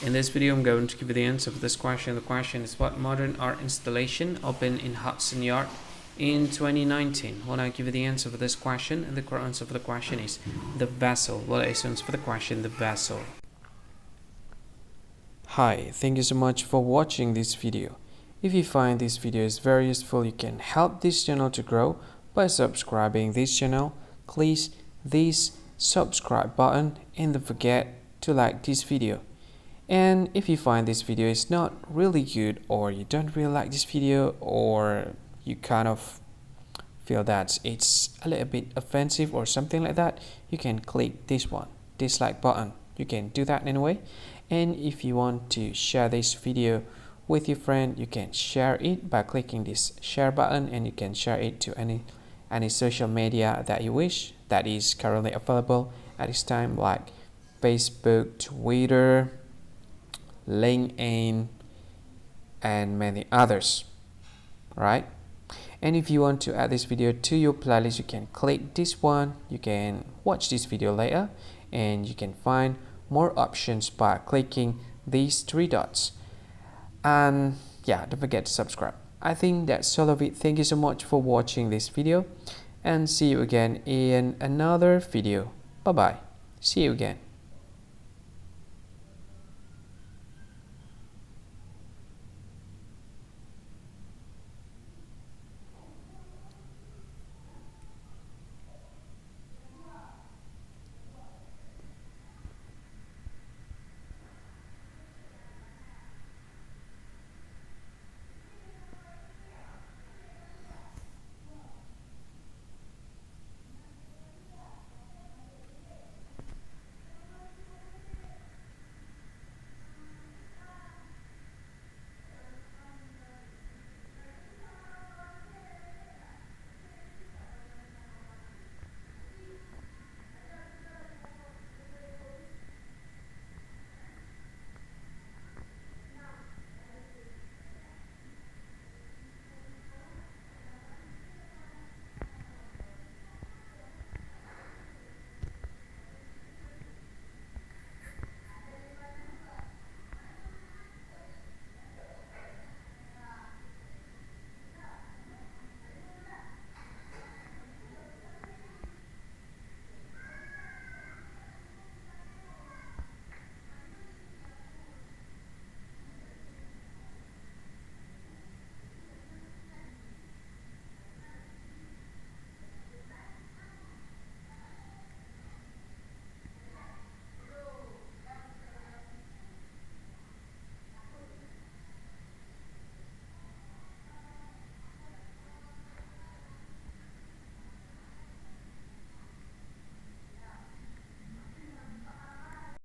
In this video, I'm going to give you the answer for this question. The question is, what modern art installation opened in Hudson Yards in 2019? When I give you the answer for this question, and the correct answer for the question is the vessel. What is the answer for the question? The vessel. Hi, thank you so much for watching this video. If you find this video is very useful, you can help this channel to grow by subscribing this channel. Please this subscribe button and don't forget to like this video. And if you find this video is not really good, or you don't really like this video, or you kind of feel that it's a little bit offensive or something like that, you can click this one, dislike button. You can do that anyway. And if you want to share this video with your friend, you can share it by clicking this share button, and you can share it to any social media that you wish that is currently available at this time, like Facebook, Twitter, LinkedIn, and many others, right? And if you want to add this video to your playlist, you can click this one. You can watch this video later, and you can find more options by clicking these three dots. And yeah, don't forget to subscribe. I think that's all of it. Thank you so much for watching this video, and see you again in another video. Bye bye. See you again.